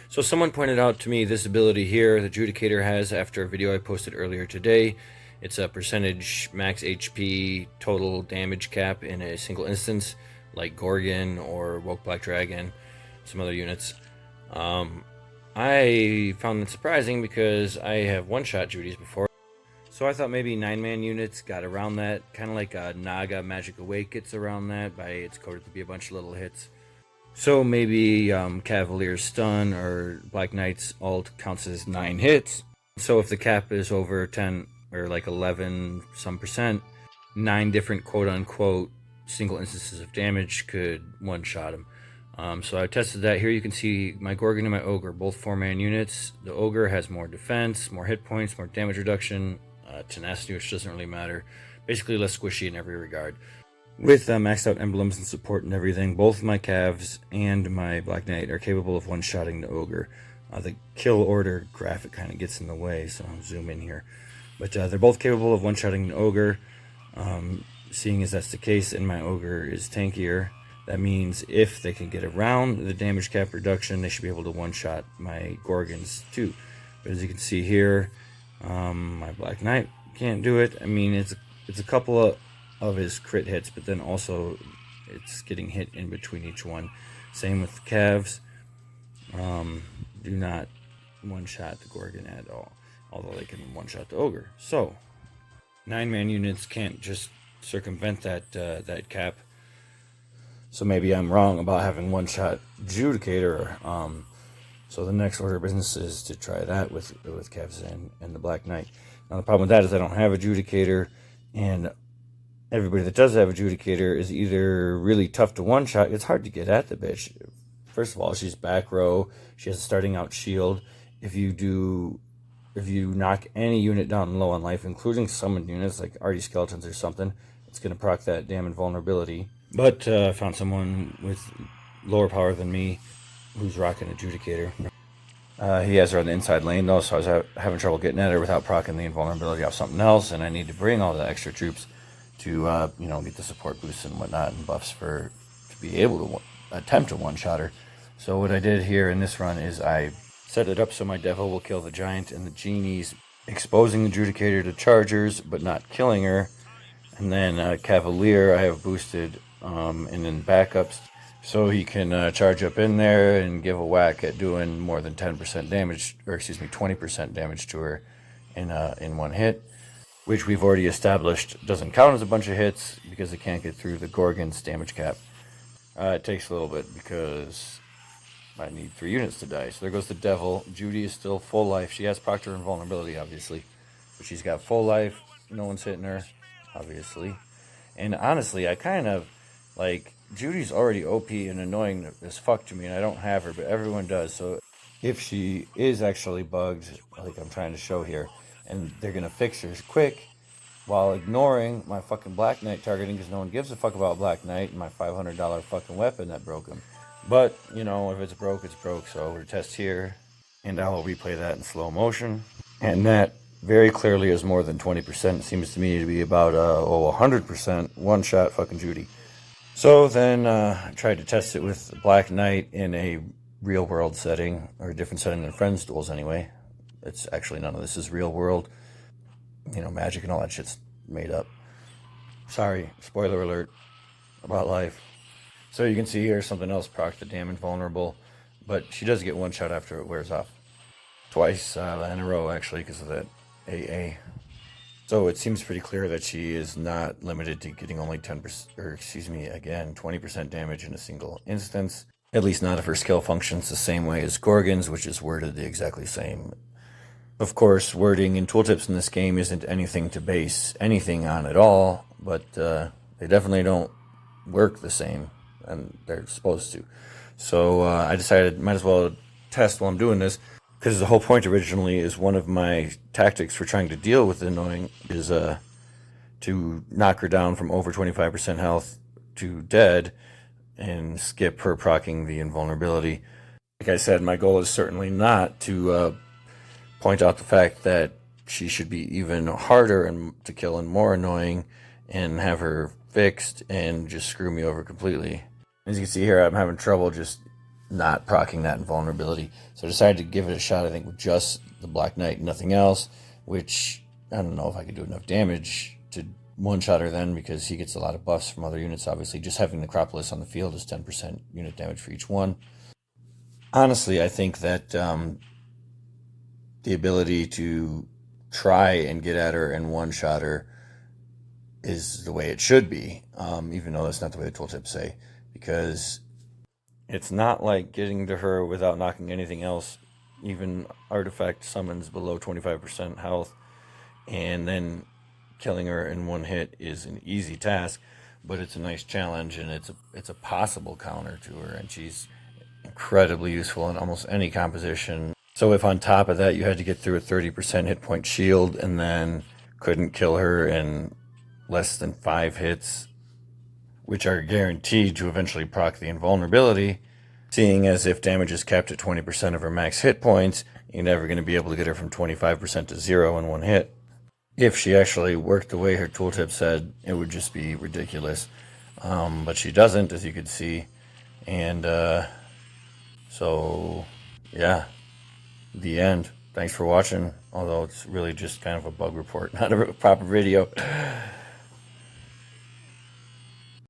So someone pointed out to me this ability here the Judicator has after a video I posted earlier today. It's a percentage max HP total damage cap in a single instance, like Gorgon or Woke Black Dragon, some other units. I found that surprising because I have one-shot Judys before. So I thought maybe 9-man units got around that, kind of like a Naga Magic Awake gets around that by it's coded to be a bunch of little hits. So maybe Cavalier's Stun or Black Knight's ult counts as 9 hits. So if the cap is over 10 or like 11 some percent, 9 different quote-unquote single instances of damage could one-shot him. So I tested that. Here you can see my Gorgon and my Ogre, both 4-man units. The Ogre has more defense, more hit points, more damage reduction, tenacity, which doesn't really matter. Basically less squishy in every regard. With maxed out emblems and support and everything, both my Cavs and my Black Knight are capable of one-shotting the Ogre. The kill order graphic kind of gets in the way, so I'll zoom in here. But they're both capable of one-shotting the Ogre. Seeing as that's the case and my Ogre is tankier, that means if they can get around the damage cap reduction, they should be able to one-shot my Gorgons too. But as you can see here, my Black Knight can't do it. I mean, it's a couple of his crit hits, but then also it's getting hit in between each one. Same with the Cavs. Do not one-shot the Gorgon at all, although they can one-shot the Ogre. So 9-man units can't just circumvent that cap. So maybe I'm wrong about having one-shot Judicator. So the next order of business is to try that with Cavs and the Black Knight. Now the problem with that is I don't have a Judicator, and everybody that does have a Judicator is either really tough to one-shot. It's hard to get at the bitch. First of all, she's back row. She has a starting out shield. If you knock any unit down low on life, including summoned units like Artie Skeletons or something, it's going to proc that damn invulnerability. But I found someone with lower power than me who's rocking a Judicator. He has her on the inside lane though, so I was having trouble getting at her without proccing the invulnerability off something else, and I need to bring all the extra troops to get the support boosts and whatnot and buffs to be able to attempt a one-shot her. So what I did here in this run is I set it up so my Devil will kill the Giant and the Genies, exposing the Judicator to chargers but not killing her. And then Cavalier I have boosted and then backups so he can charge up in there and give a whack at doing more than 10% damage, or excuse me, 20% damage to her in one hit, which we've already established doesn't count as a bunch of hits because it can't get through the Gorgon's damage cap. It takes a little bit because I need 3 units to die. So there goes the Devil. Judy is still full life. She has Proctor invulnerability, obviously, but she's got full life. No one's hitting her, obviously. And honestly, I kind of like Judy's already OP and annoying as fuck to me, and I don't have her, but everyone does. So if she is actually bugged, like I'm trying to show here, and they're gonna fix her quick while ignoring my fucking Black Knight targeting because no one gives a fuck about Black Knight and my $500 fucking weapon that broke him. But, if it's broke, it's broke. So we'll test here, and I'll replay that in slow motion. And that very clearly is more than 20%. It seems to me to be about 100% one-shot fucking Judy. So then I tried to test it with Black Knight in a real-world setting, or a different setting than Friends Duels anyway. It's actually none of this is real-world. Magic and all that shit's made up. Sorry, spoiler alert about life. So you can see here something else proc the damn invulnerable, but she does get one shot after it wears off. Twice in a row, actually, because of that AA. So it seems pretty clear that she is not limited to getting only 20% damage in a single instance. At least not if her skill functions the same way as Gorgon's, which is worded the exactly same. Of course, wording and tooltips in this game isn't anything to base anything on at all, but they definitely don't work the same, and they're supposed to. So I decided might as well test while I'm doing this, because the whole point originally is one of my tactics for trying to deal with the annoying is to knock her down from over 25% health to dead and skip her proccing the invulnerability. Like I said, my goal is certainly not to point out the fact that she should be even harder and to kill and more annoying and have her fixed and just screw me over completely. As you can see here, I'm having trouble just not proccing that invulnerability. So I decided to give it a shot, I think, with just the Black Knight, nothing else, which I don't know if I could do enough damage to one-shot her then, because he gets a lot of buffs from other units, obviously. Just having Necropolis on the field is 10% unit damage for each one. Honestly, I think that the ability to try and get at her and one-shot her is the way it should be, even though that's not the way the tooltips say, because it's not like getting to her without knocking anything else, even artifact summons below 25% health, and then killing her in one hit is an easy task, but it's a nice challenge, and it's a possible counter to her, and she's incredibly useful in almost any composition. So if on top of that you had to get through a 30% hit point shield and then couldn't kill her in less than 5 hits, which are guaranteed to eventually proc the invulnerability, seeing as if damage is capped at 20% of her max hit points, you're never going to be able to get her from 25% to 0 in one hit. If she actually worked the way her tooltip said, it would just be ridiculous. But she doesn't, as you can see. And so, yeah, the end. Thanks for watching, although it's really just kind of a bug report, not a proper video.